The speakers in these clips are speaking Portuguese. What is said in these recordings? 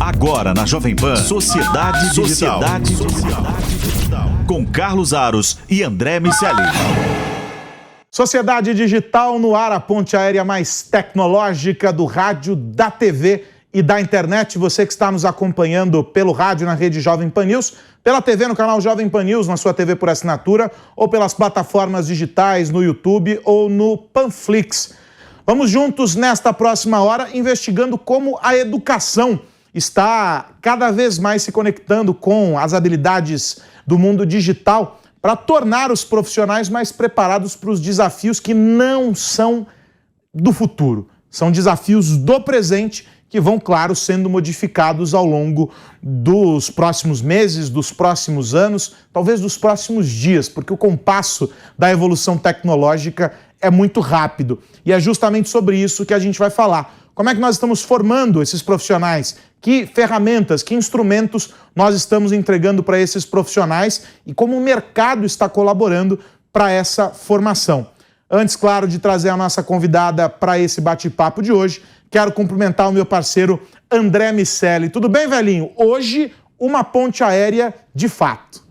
Agora na Jovem Pan, Sociedade Digital. Com Carlos Aros e André Miceli. Sociedade Digital no ar, a ponte aérea mais tecnológica do rádio, da TV e da internet. Você que está nos acompanhando pelo rádio na rede Jovem Pan News, pela TV no canal Jovem Pan News, na sua TV por assinatura, ou pelas plataformas digitais no YouTube ou no Panflix. Vamos juntos nesta próxima hora investigando como a educação está cada vez mais se conectando com as habilidades do mundo digital para tornar os profissionais mais preparados para os desafios que não são do futuro. São desafios do presente que vão, claro, sendo modificados ao longo dos próximos meses, dos próximos anos, talvez dos próximos dias, porque o compasso da evolução tecnológica é muito rápido. E é justamente sobre isso que a gente vai falar. Como é que nós estamos formando esses profissionais? Que ferramentas, que instrumentos nós estamos entregando para esses profissionais e como o mercado está colaborando para essa formação? Antes, claro, de trazer a nossa convidada para esse bate-papo de hoje, quero cumprimentar o meu parceiro André Miceli. Tudo bem, velhinho? Hoje, uma ponte aérea de fato.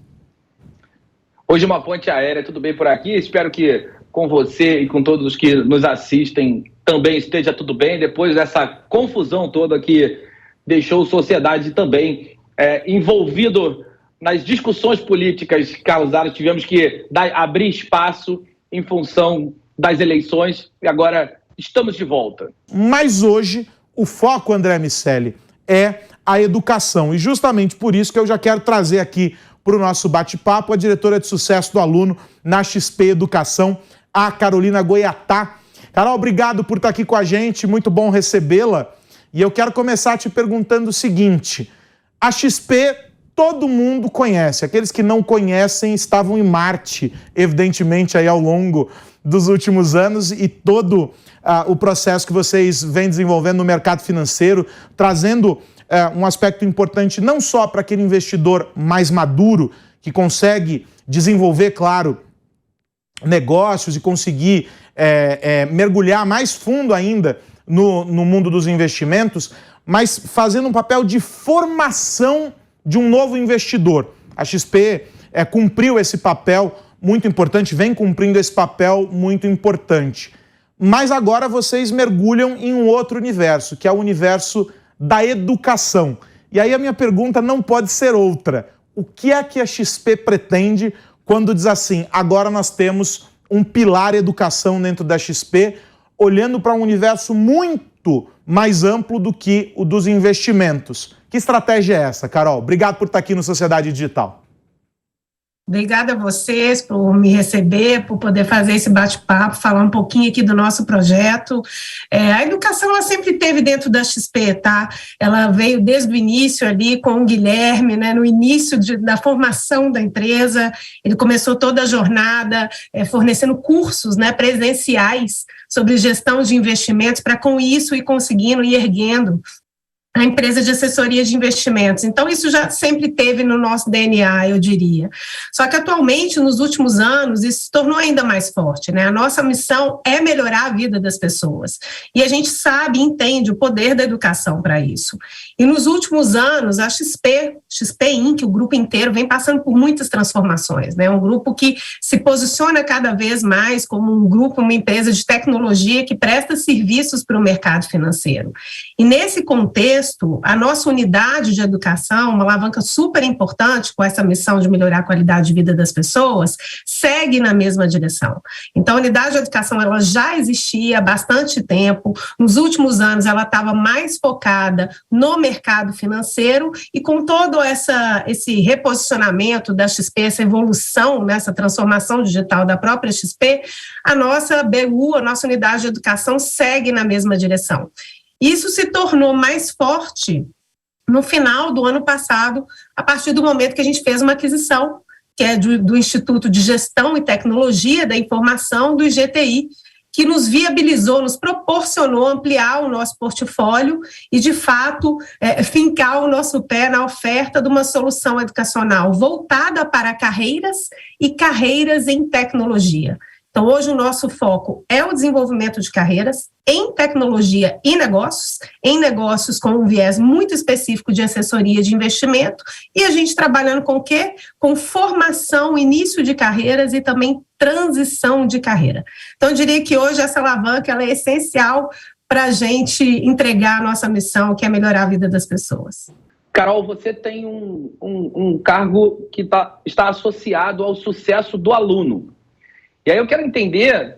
Hoje uma ponte aérea, tudo bem por aqui? Espero que com você e com todos os que nos assistem também esteja tudo bem, depois dessa confusão toda que deixou a sociedade também envolvido nas discussões políticas que causaram. Tivemos que abrir espaço em função das eleições e agora estamos de volta. Mas hoje o foco, André Miceli, é a educação. E justamente por isso que eu já quero trazer aqui para o nosso bate-papo a diretora de sucesso do aluno na XP Educação, a Carolina Goiatá. Carol, obrigado por estar aqui com a gente, muito bom recebê-la. E eu quero começar te perguntando o seguinte: a XP todo mundo conhece, aqueles que não conhecem estavam em Marte, evidentemente, aí ao longo dos últimos anos, e todo o processo que vocês vêm desenvolvendo no mercado financeiro, trazendo um aspecto importante não só para aquele investidor mais maduro, que consegue desenvolver, claro, negócios e conseguir mergulhar mais fundo ainda no mundo dos investimentos, mas fazendo um papel de formação de um novo investidor. A XP cumpriu esse papel muito importante, vem cumprindo esse papel muito importante. Mas agora vocês mergulham em um outro universo, que é o universo da educação. E aí a minha pergunta não pode ser outra. O que é que a XP pretende quando diz assim, agora nós temos um pilar educação dentro da XP, olhando para um universo muito mais amplo do que o dos investimentos? Que estratégia é essa, Carol? Obrigado por estar aqui no Sociedade Digital. Obrigada a vocês por me receber, por poder fazer esse bate-papo, falar um pouquinho aqui do nosso projeto. A educação, ela sempre esteve dentro da XP, tá? Ela veio desde o início ali com o Guilherme, né? No início da formação da empresa, ele começou toda a jornada fornecendo cursos, né, presenciais sobre gestão de investimentos, para com isso ir conseguindo e erguendo a empresa de assessoria de investimentos. Então, isso já sempre teve no nosso DNA, eu diria. Só que, atualmente, nos últimos anos, isso se tornou ainda mais forte, né? A nossa missão é melhorar a vida das pessoas. E a gente sabe e entende o poder da educação para isso. E nos últimos anos, a XP Inc., o grupo inteiro, vem passando por muitas transformações, né? Um grupo que se posiciona cada vez mais como um grupo, uma empresa de tecnologia que presta serviços para o mercado financeiro. E nesse contexto, a nossa unidade de educação, uma alavanca super importante com essa missão de melhorar a qualidade de vida das pessoas, segue na mesma direção. Então, a unidade de educação, ela já existia há bastante tempo. Nos últimos anos, ela estava mais focada no mercado financeiro, e com todo esse reposicionamento da XP, essa evolução, nessa transformação digital da própria XP, a nossa BU, a nossa unidade de educação, segue na mesma direção. Isso se tornou mais forte no final do ano passado, a partir do momento que a gente fez uma aquisição, que é do Instituto de Gestão e Tecnologia da Informação, do IGTI, que nos viabilizou, nos proporcionou ampliar o nosso portfólio e, de fato, fincar o nosso pé na oferta de uma solução educacional voltada para carreiras e carreiras em tecnologia. Então, hoje o nosso foco é o desenvolvimento de carreiras em tecnologia e negócios, em negócios com um viés muito específico de assessoria de investimento, e a gente trabalhando com o quê? Com formação, início de carreiras e também transição de carreira. Então, eu diria que hoje essa alavanca ela é essencial para a gente entregar a nossa missão, que é melhorar a vida das pessoas. Carol, você tem um cargo que está associado ao sucesso do aluno. E aí eu quero entender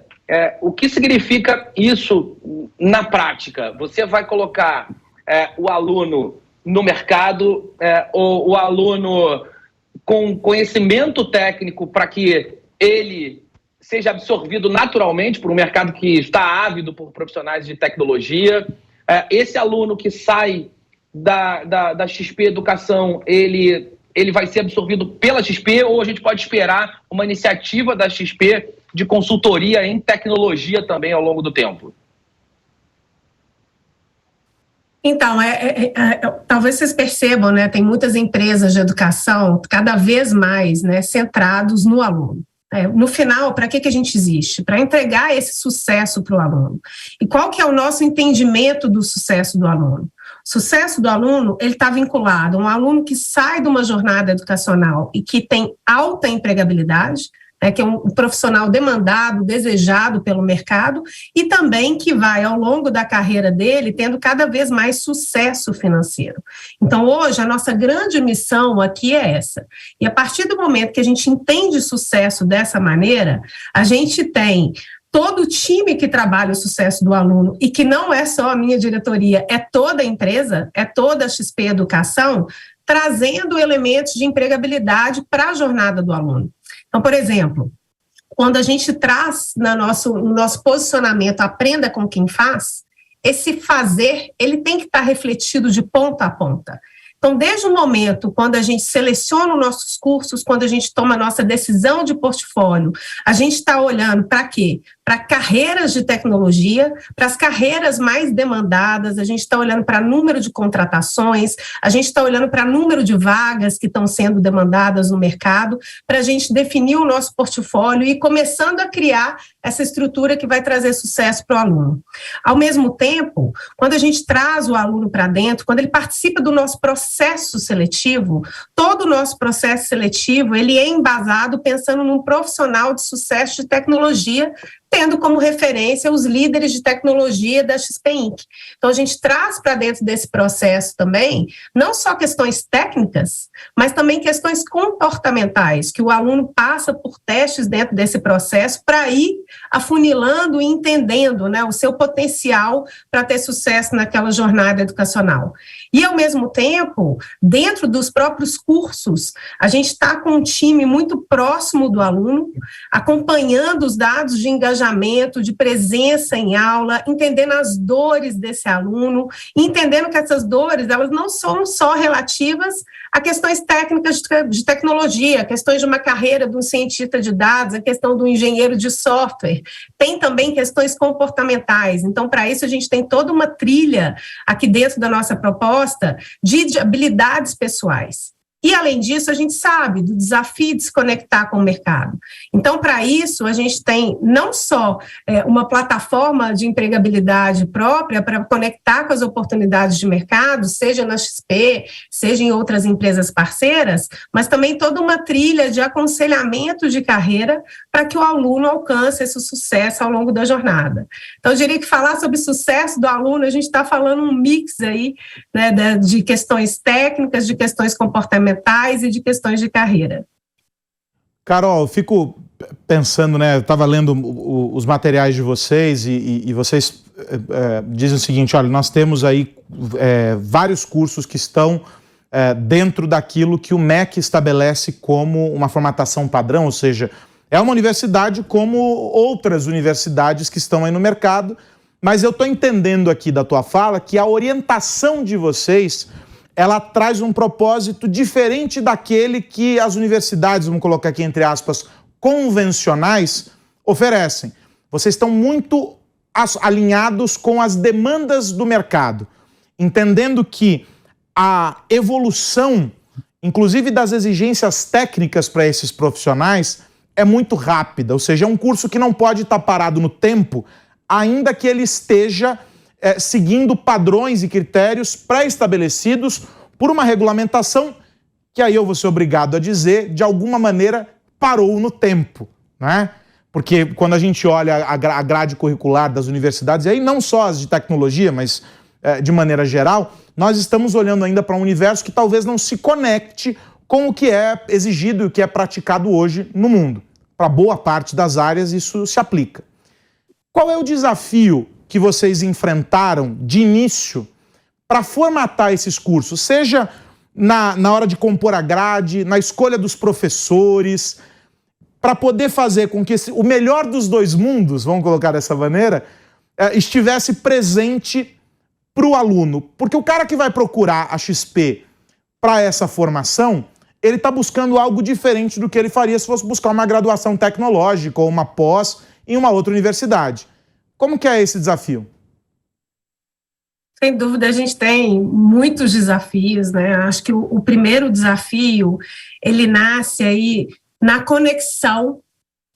o que significa isso na prática. Você vai colocar o aluno no mercado, ou o aluno com conhecimento técnico para que ele seja absorvido naturalmente por um mercado que está ávido por profissionais de tecnologia. Esse aluno que sai da XP Educação, ele vai ser absorvido pela XP, ou a gente pode esperar uma iniciativa da XP de consultoria em tecnologia também ao longo do tempo? Então, talvez vocês percebam, né, tem muitas empresas de educação cada vez mais, né, centrados no aluno. No final, para que a gente existe? Para entregar esse sucesso para o aluno. E qual que é o nosso entendimento do sucesso do aluno? O sucesso do aluno, ele está vinculado a um aluno que sai de uma jornada educacional e que tem alta empregabilidade, que é um profissional demandado, desejado pelo mercado, e também que vai, ao longo da carreira dele, tendo cada vez mais sucesso financeiro. Então, hoje, a nossa grande missão aqui é essa. E a partir do momento que a gente entende sucesso dessa maneira, a gente tem todo o time que trabalha o sucesso do aluno, e que não é só a minha diretoria, é toda a empresa, é toda a XP Educação, trazendo elementos de empregabilidade para a jornada do aluno. Então, por exemplo, quando a gente traz no nosso posicionamento aprenda com quem faz, esse fazer, ele tem que estar refletido de ponta a ponta. Então, desde o momento quando a gente seleciona os nossos cursos, quando a gente toma a nossa decisão de portfólio, a gente está olhando para quê? Para carreiras de tecnologia, para as carreiras mais demandadas, a gente está olhando para número de contratações, a gente está olhando para número de vagas que estão sendo demandadas no mercado, para a gente definir o nosso portfólio e começando a criar essa estrutura que vai trazer sucesso para o aluno. Ao mesmo tempo, quando a gente traz o aluno para dentro, quando ele participa do nosso processo seletivo, todo o nosso processo seletivo, ele é embasado pensando num profissional de sucesso de tecnologia, tendo como referência os líderes de tecnologia da XP Inc. Então, a gente traz para dentro desse processo também, não só questões técnicas, mas também questões comportamentais, que o aluno passa por testes dentro desse processo para ir afunilando e entendendo, né, o seu potencial para ter sucesso naquela jornada educacional. E, ao mesmo tempo, dentro dos próprios cursos, a gente está com um time muito próximo do aluno, acompanhando os dados de engajamento, de presença em aula, entendendo as dores desse aluno, e entendendo que essas dores, elas não são só relativas a questões técnicas de tecnologia, questões de uma carreira de um cientista de dados, a questão do engenheiro de software, tem também questões comportamentais. Então, para isso, a gente tem toda uma trilha aqui dentro da nossa proposta de habilidades pessoais. E, além disso, a gente sabe do desafio de se conectar com o mercado. Então, para isso, a gente tem não só uma plataforma de empregabilidade própria para conectar com as oportunidades de mercado, seja na XP, seja em outras empresas parceiras, mas também toda uma trilha de aconselhamento de carreira para que o aluno alcance esse sucesso ao longo da jornada. Então, eu diria que falar sobre sucesso do aluno, a gente está falando um mix aí, né, de questões técnicas, de questões comportamentais, e de questões de carreira. Carol, eu fico pensando, né, eu estava lendo os materiais de vocês e vocês dizem o seguinte, olha, nós temos aí vários cursos que estão dentro daquilo que o MEC estabelece como uma formatação padrão, ou seja, é uma universidade como outras universidades que estão aí no mercado, mas eu estou entendendo aqui da tua fala que a orientação de vocês ela traz um propósito diferente daquele que as universidades, vamos colocar aqui entre aspas, convencionais, oferecem. Vocês estão muito alinhados com as demandas do mercado, entendendo que a evolução, inclusive das exigências técnicas para esses profissionais, é muito rápida, ou seja, é um curso que não pode estar parado no tempo, ainda que ele esteja seguindo padrões e critérios pré-estabelecidos por uma regulamentação que aí eu vou ser obrigado a dizer, de alguma maneira, parou no tempo, né? Porque quando a gente olha a grade curricular das universidades, e aí não só as de tecnologia, mas de maneira geral, nós estamos olhando ainda para um universo que talvez não se conecte com o que é exigido e o que é praticado hoje no mundo. Para boa parte das áreas isso se aplica. Qual é o desafio que vocês enfrentaram de início para formatar esses cursos, seja na hora de compor a grade, na escolha dos professores, para poder fazer com que o melhor dos dois mundos, vamos colocar dessa maneira, estivesse presente para o aluno? Porque o cara que vai procurar a XP para essa formação, ele está buscando algo diferente do que ele faria se fosse buscar uma graduação tecnológica ou uma pós em uma outra universidade. Como que é esse desafio? Sem dúvida, a gente tem muitos desafios, né? Acho que o primeiro desafio, ele nasce aí na conexão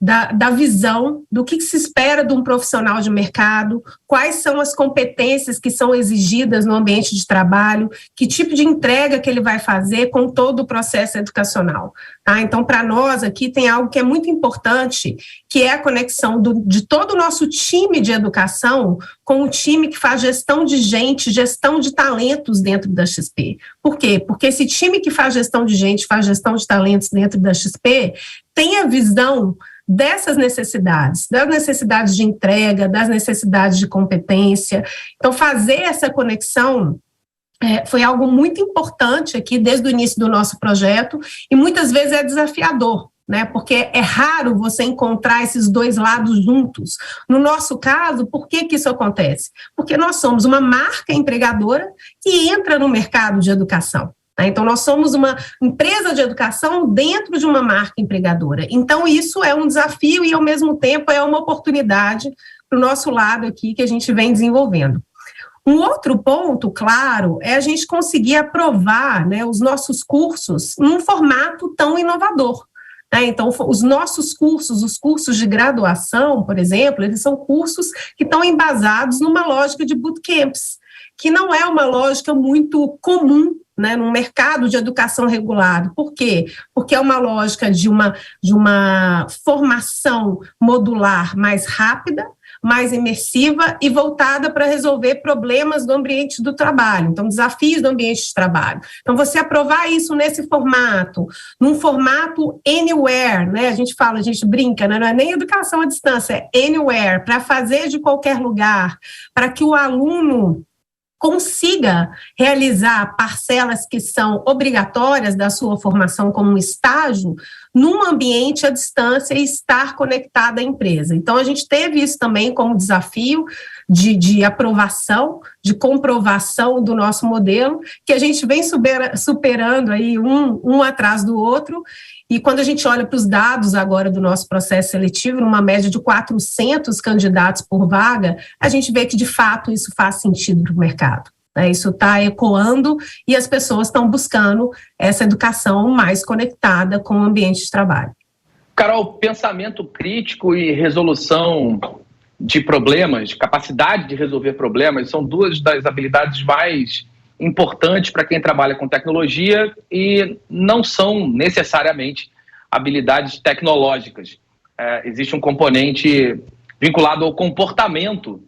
da visão do que se espera de um profissional de mercado, quais são as competências que são exigidas no ambiente de trabalho, que tipo de entrega que ele vai fazer com todo o processo educacional. Tá? Então, para nós aqui tem algo que é muito importante, que é a conexão de todo o nosso time de educação com o time que faz gestão de gente, gestão de talentos dentro da XP. Por quê? Porque esse time que faz gestão de gente, faz gestão de talentos dentro da XP, tem a visão dessas necessidades, das necessidades de entrega, das necessidades de competência. Então, fazer essa conexão foi algo muito importante aqui desde o início do nosso projeto e muitas vezes é desafiador, né? Porque é raro você encontrar esses dois lados juntos. No nosso caso, por que isso acontece? Porque nós somos uma marca empregadora que entra no mercado de educação. Então, nós somos uma empresa de educação dentro de uma marca empregadora. Então, isso é um desafio e, ao mesmo tempo, é uma oportunidade para o nosso lado aqui que a gente vem desenvolvendo. Um outro ponto, claro, é a gente conseguir aprovar, né, os nossos cursos num formato tão inovador. Então, os nossos cursos, os cursos de graduação, por exemplo, eles são cursos que estão embasados numa lógica de bootcamps, que não é uma lógica muito comum, né, no mercado de educação regulado. Por quê? Porque é uma lógica de uma formação modular mais rápida, mais imersiva e voltada para resolver problemas do ambiente do trabalho, então desafios do ambiente de trabalho. Então, você aprovar isso nesse formato, num formato anywhere, né? A gente brinca, né? Não é nem educação à distância, é anywhere, para fazer de qualquer lugar, para que o aluno consiga realizar parcelas que são obrigatórias da sua formação como um estágio num ambiente à distância e estar conectado à empresa. Então, a gente teve isso também como desafio de aprovação, de comprovação do nosso modelo, que a gente vem superando aí um atrás do outro. E quando a gente olha para os dados agora do nosso processo seletivo, numa média de 400 candidatos por vaga, a gente vê que, de fato, isso faz sentido para o mercado. Isso está ecoando e as pessoas estão buscando essa educação mais conectada com o ambiente de trabalho. Carol, pensamento crítico e resolução de problemas, capacidade de resolver problemas, são duas das habilidades mais importantes para quem trabalha com tecnologia e não são necessariamente habilidades tecnológicas. Existe um componente vinculado ao comportamento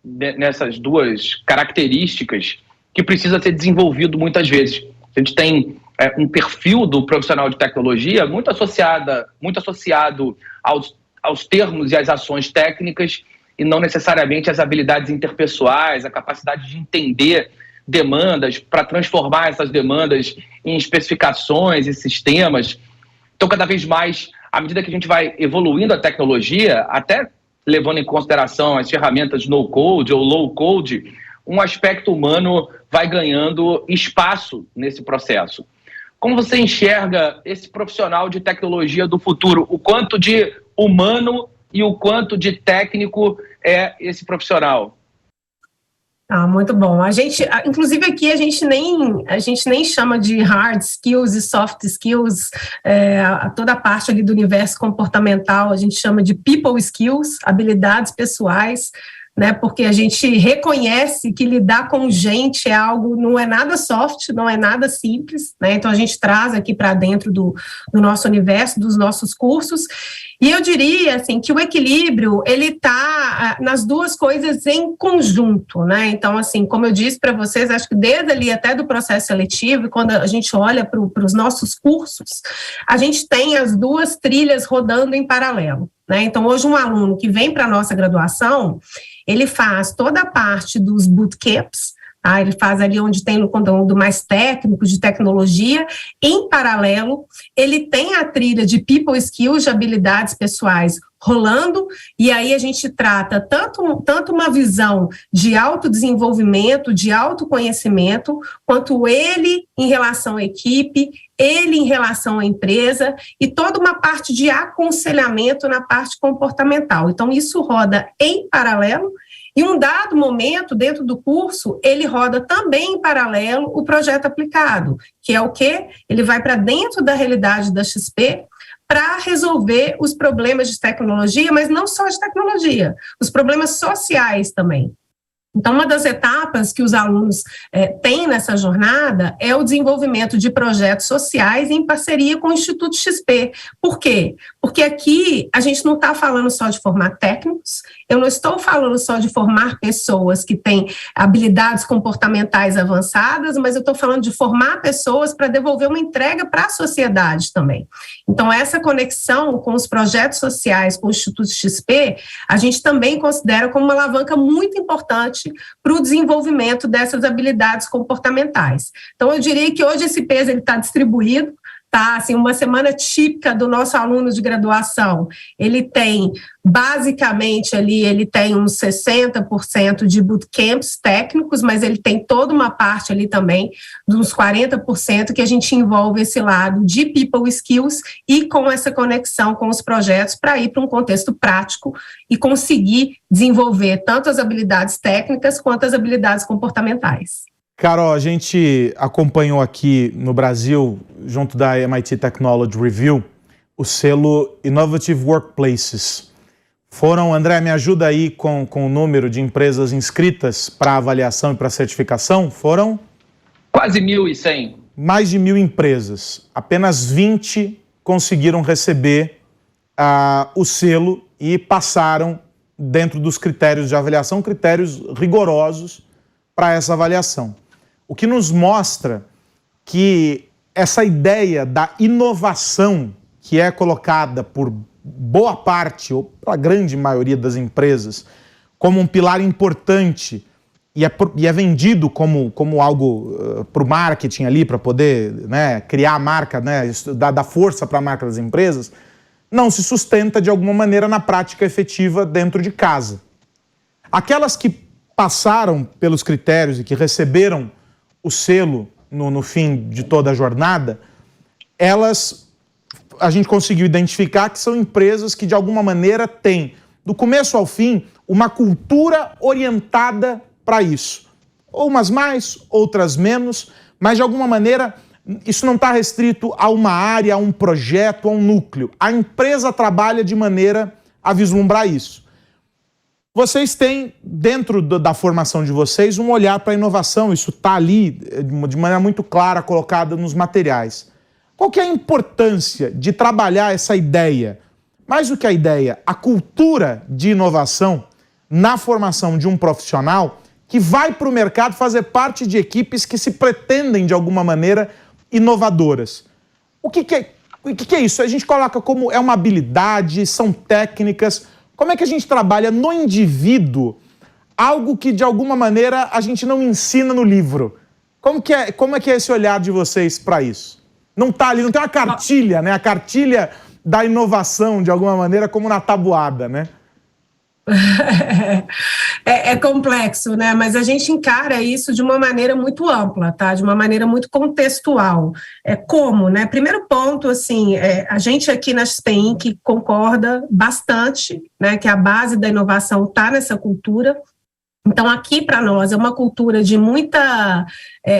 nessas duas características que precisa ser desenvolvido muitas vezes. A gente tem um perfil do profissional de tecnologia muito associado aos termos e às ações técnicas e não necessariamente às habilidades interpessoais, a capacidade de entender demandas, para transformar essas demandas em especificações e sistemas. Então, cada vez mais, à medida que a gente vai evoluindo a tecnologia, até levando em consideração as ferramentas no-code ou low-code, um aspecto humano vai ganhando espaço nesse processo. Como você enxerga esse profissional de tecnologia do futuro? O quanto de humano e o quanto de técnico é esse profissional? Muito bom. Inclusive aqui a gente nem chama de hard skills e soft skills, toda a parte ali do universo comportamental a gente chama de people skills, habilidades pessoais, né? Porque a gente reconhece que lidar com gente é algo, não é nada soft, não é nada simples, né? Então a gente traz aqui para dentro do nosso universo, dos nossos cursos. E eu diria, assim, que o equilíbrio, ele está nas duas coisas em conjunto, né? Então, assim, como eu disse para vocês, acho que desde ali até do processo seletivo, quando a gente olha para os nossos cursos, a gente tem as duas trilhas rodando em paralelo, né? Então, hoje um aluno que vem para a nossa graduação, ele faz toda a parte dos bootcamps, ele faz ali onde tem no conteúdo mais técnico, de tecnologia. Em paralelo, ele tem a trilha de people skills, de habilidades pessoais rolando, e aí a gente trata tanto uma visão de autodesenvolvimento, de autoconhecimento, quanto ele em relação à equipe, ele em relação à empresa, e toda uma parte de aconselhamento na parte comportamental. Então, isso roda em paralelo. Em um dado momento, dentro do curso, ele roda também em paralelo o projeto aplicado, que é o quê? Ele vai para dentro da realidade da XP para resolver os problemas de tecnologia, mas não só de tecnologia, os problemas sociais também. Então, uma das etapas que os alunos têm nessa jornada é o desenvolvimento de projetos sociais em parceria com o Instituto XP. Por quê? Porque aqui a gente não está falando só de formar técnicos, eu não estou falando só de formar pessoas que têm habilidades comportamentais avançadas, mas eu estou falando de formar pessoas para devolver uma entrega para a sociedade também. Então, essa conexão com os projetos sociais, com o Instituto XP, a gente também considera como uma alavanca muito importante para o desenvolvimento dessas habilidades comportamentais. Então, eu diria que hoje esse peso está distribuído, tá? Assim, uma semana típica do nosso aluno de graduação, ele tem, basicamente, ali, ele tem uns 60% de bootcamps técnicos, mas ele tem toda uma parte ali também, de uns 40%, que a gente envolve esse lado de people skills e com essa conexão com os projetos para ir para um contexto prático e conseguir desenvolver tanto as habilidades técnicas quanto as habilidades comportamentais. Carol, a gente acompanhou aqui no Brasil, junto da MIT Technology Review, o selo Innovative Workplaces. André, me ajuda aí com o número de empresas inscritas para avaliação e para certificação? Foram? Quase 1.100. Mais de 1.000 empresas. Apenas 20 conseguiram receber o selo e passaram dentro dos critérios de avaliação, critérios rigorosos para essa avaliação. O que nos mostra que essa ideia da inovação que é colocada por boa parte, ou pela grande maioria das empresas, como um pilar importante e é vendido como algo para o marketing ali, para poder, né, criar a marca, né, dar força para a marca das empresas, não se sustenta de alguma maneira na prática efetiva dentro de casa. Aquelas que passaram pelos critérios e que receberam o selo no fim de toda a jornada, a gente conseguiu identificar que são empresas que de alguma maneira têm, do começo ao fim, uma cultura orientada para isso. Umas mais, outras menos, mas de alguma maneira isso não está restrito a uma área, a um projeto, a um núcleo. A empresa trabalha de maneira a vislumbrar isso. Vocês têm, dentro da formação de vocês, um olhar para a inovação. Isso está ali de maneira muito clara, colocada nos materiais. Qual que é a importância de trabalhar essa ideia? Mais do que a ideia, a cultura de inovação na formação de um profissional que vai para o mercado fazer parte de equipes que se pretendem, de alguma maneira, inovadoras. O que é isso? A gente coloca como é uma habilidade, são técnicas. Como é que a gente trabalha no indivíduo algo que, de alguma maneira, a gente não ensina no livro? Como é que é esse olhar de vocês para isso? Não está ali, não tem uma cartilha, né? A cartilha da inovação, de alguma maneira, como na tabuada, né? É complexo, né? Mas a gente encara isso de uma maneira muito ampla, tá? De uma maneira muito contextual. Como, né? Primeiro ponto, assim, a gente aqui na XP Inc. concorda bastante, né? Que a base da inovação está nessa cultura. Então, aqui para nós é uma cultura de muita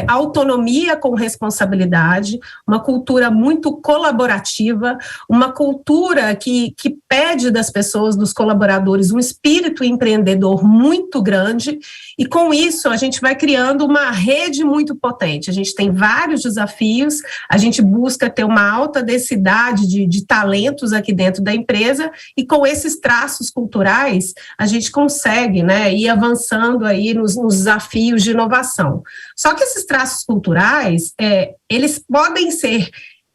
autonomia com responsabilidade, uma cultura muito colaborativa, uma cultura que pede das pessoas, dos colaboradores, um espírito empreendedor muito grande, e com isso a gente vai criando uma rede muito potente. A gente tem vários desafios, a gente busca ter uma alta densidade de talentos aqui dentro da empresa, e com esses traços culturais a gente consegue, né, ir avançando aí nos desafios de inovação. Só que esses traços culturais, eles podem ser,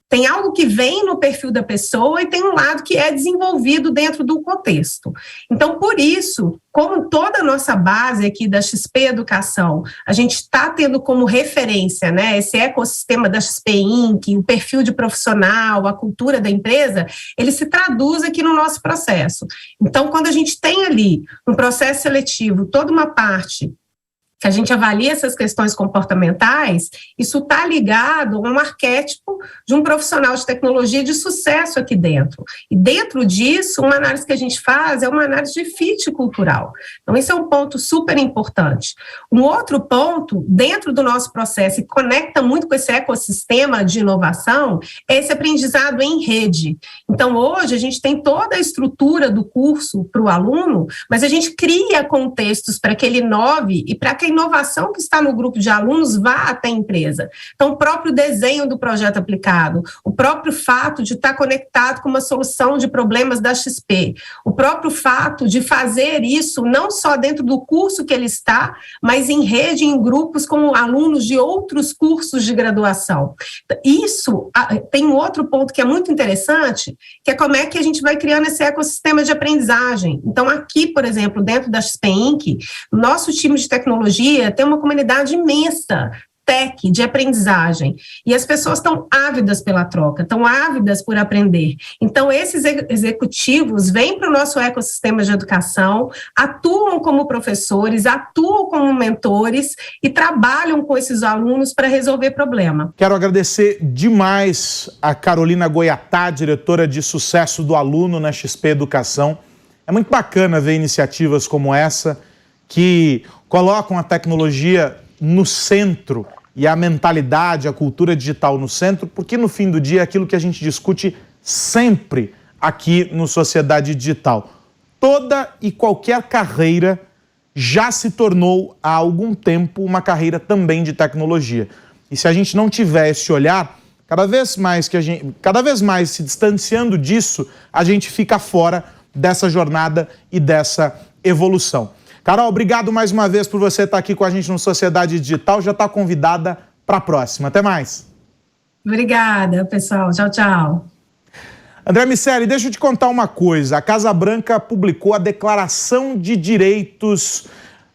tem algo que vem no perfil da pessoa e tem um lado que é desenvolvido dentro do contexto. Então, por isso, como toda a nossa base aqui da XP Educação, a gente está tendo como referência, né, esse ecossistema da XP Inc., o perfil de profissional, a cultura da empresa, ele se traduz aqui no nosso processo. Então, quando a gente tem ali, no processo seletivo, toda uma parte que a gente avalia essas questões comportamentais, isso está ligado a um arquétipo de um profissional de tecnologia de sucesso aqui dentro. E dentro disso, uma análise que a gente faz é uma análise de fit cultural. Então, esse é um ponto super importante. Um outro ponto, dentro do nosso processo, e conecta muito com esse ecossistema de inovação, é esse aprendizado em rede. Então, hoje, a gente tem toda a estrutura do curso para o aluno, mas a gente cria contextos para que ele inove e para que a inovação que está no grupo de alunos vá até a empresa. Então, o próprio desenho do projeto aplicado, o próprio fato de estar conectado com uma solução de problemas da XP, o próprio fato de fazer isso não só dentro do curso que ele está, mas em rede, em grupos com alunos de outros cursos de graduação. Isso tem um outro ponto que é muito interessante, que é como é que a gente vai criando esse ecossistema de aprendizagem. Então, aqui, por exemplo, dentro da XP Inc., nosso time de tecnologia tem uma comunidade imensa, tech, de aprendizagem, e as pessoas estão ávidas pela troca, estão ávidas por aprender. Então, esses executivos vêm para o nosso ecossistema de educação, atuam como professores, atuam como mentores e trabalham com esses alunos para resolver problema. Quero agradecer demais a Carolina Goiatá, diretora de sucesso do aluno na XP Educação. É muito bacana ver iniciativas como essa, que colocam a tecnologia no centro e a mentalidade, a cultura digital no centro, porque no fim do dia é aquilo que a gente discute sempre aqui no Sociedade Digital. Toda e qualquer carreira já se tornou há algum tempo uma carreira também de tecnologia. E se a gente não tiver esse olhar, cada vez mais se distanciando disso, a gente fica fora dessa jornada e dessa evolução. Carol, obrigado mais uma vez por você estar aqui com a gente no Sociedade Digital. Já está convidada para a próxima. Até mais. Obrigada, pessoal. Tchau, tchau. André Miceli, deixa eu te contar uma coisa. A Casa Branca publicou a Declaração de Direitos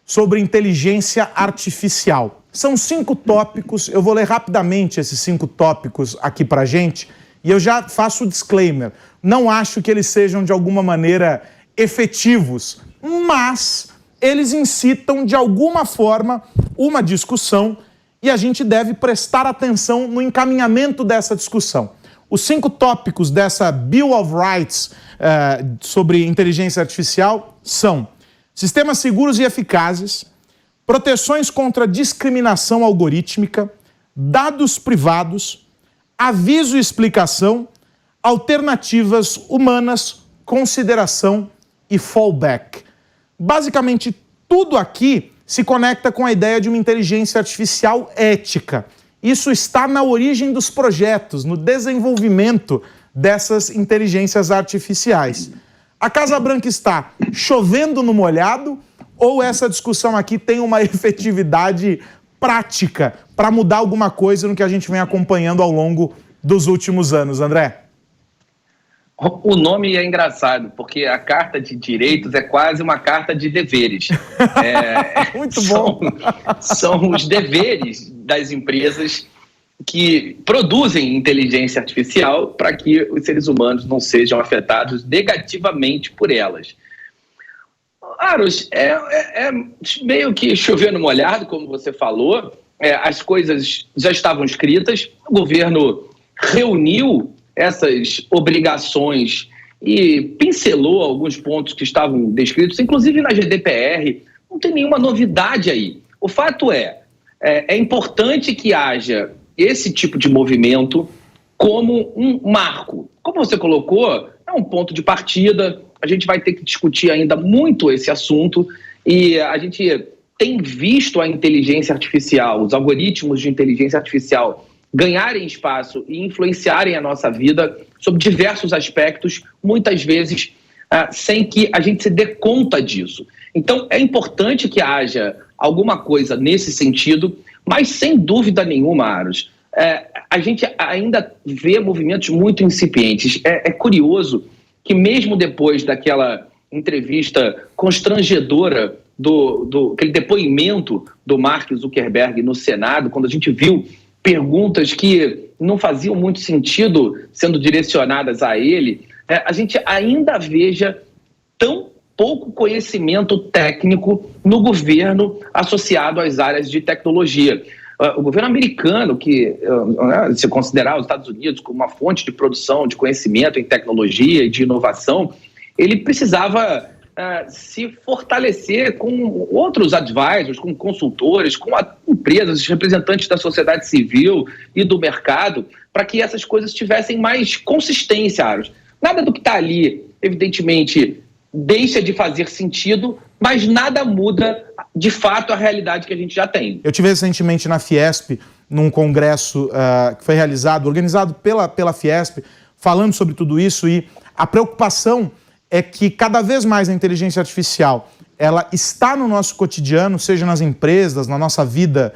sobre Inteligência Artificial. São 5 tópicos. Eu vou ler rapidamente esses 5 tópicos aqui para a gente. E eu já faço o disclaimer. Não acho que eles sejam, de alguma maneira, efetivos, mas eles incitam, de alguma forma, uma discussão e a gente deve prestar atenção no encaminhamento dessa discussão. Os 5 tópicos dessa Bill of Rights sobre inteligência artificial são sistemas seguros e eficazes, proteções contra discriminação algorítmica, dados privados, aviso e explicação, alternativas humanas, consideração e fallback. Basicamente, tudo aqui se conecta com a ideia de uma inteligência artificial ética. Isso está na origem dos projetos, no desenvolvimento dessas inteligências artificiais. A Casa Branca está chovendo no molhado ou essa discussão aqui tem uma efetividade prática para mudar alguma coisa no que a gente vem acompanhando ao longo dos últimos anos, André? O nome é engraçado, porque a Carta de Direitos é quase uma carta de deveres. Muito bom. São os deveres das empresas que produzem inteligência artificial para que os seres humanos não sejam afetados negativamente por elas. Aros, é meio que chover no molhado, como você falou. As coisas já estavam escritas, o governo reuniu essas obrigações e pincelou alguns pontos que estavam descritos, inclusive na GDPR, não tem nenhuma novidade aí. O fato é importante que haja esse tipo de movimento como um marco. Como você colocou, é um ponto de partida, a gente vai ter que discutir ainda muito esse assunto e a gente tem visto a inteligência artificial, os algoritmos de inteligência artificial ganharem espaço e influenciarem a nossa vida sob diversos aspectos, muitas vezes sem que a gente se dê conta disso. Então, é importante que haja alguma coisa nesse sentido, mas sem dúvida nenhuma, Aros, a gente ainda vê movimentos muito incipientes. É curioso que mesmo depois daquela entrevista constrangedora, aquele depoimento do Mark Zuckerberg no Senado, quando a gente viu perguntas que não faziam muito sentido sendo direcionadas a ele, a gente ainda veja tão pouco conhecimento técnico no governo associado às áreas de tecnologia. O governo americano, que se considerar os Estados Unidos como uma fonte de produção de conhecimento em tecnologia e de inovação, ele precisava se fortalecer com outros advisors, com consultores, com empresas, representantes da sociedade civil e do mercado, para que essas coisas tivessem mais consistência, Aros. Nada do que está ali, evidentemente, deixa de fazer sentido, mas nada muda, de fato, a realidade que a gente já tem. Eu tive recentemente na Fiesp, num congresso que foi organizado pela Fiesp, falando sobre tudo isso, e a preocupação é que cada vez mais a inteligência artificial ela está no nosso cotidiano, seja nas empresas, na nossa vida,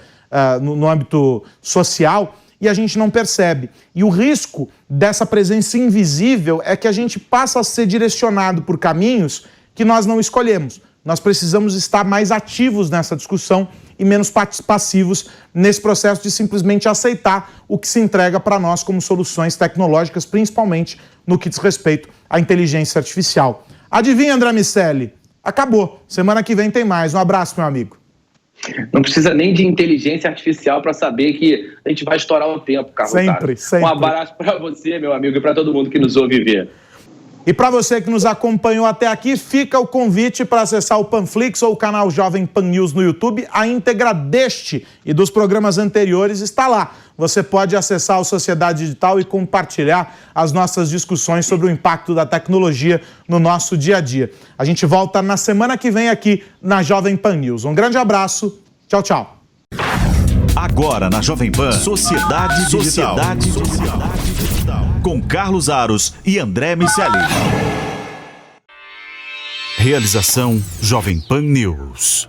no âmbito social, e a gente não percebe. E o risco dessa presença invisível é que a gente passa a ser direcionado por caminhos que nós não escolhemos. Nós precisamos estar mais ativos nessa discussão e menos passivos nesse processo de simplesmente aceitar o que se entrega para nós como soluções tecnológicas, principalmente no que diz respeito à inteligência artificial. Adivinha, André Miceli? Acabou. Semana que vem tem mais. Um abraço, meu amigo. Não precisa nem de inteligência artificial para saber que a gente vai estourar o tempo, Carlos. Sempre. Um abraço para você, meu amigo, e para todo mundo que nos ouve ver. E para você que nos acompanhou até aqui, fica o convite para acessar o Panflix ou o canal Jovem Pan News no YouTube. A íntegra deste e dos programas anteriores está lá. Você pode acessar o Sociedade Digital e compartilhar as nossas discussões sobre o impacto da tecnologia no nosso dia a dia. A gente volta na semana que vem aqui na Jovem Pan News. Um grande abraço. Tchau, tchau. Agora na Jovem Pan, Sociedade Digital. Com Carlos Aros e André Miceli. Realização Jovem Pan News.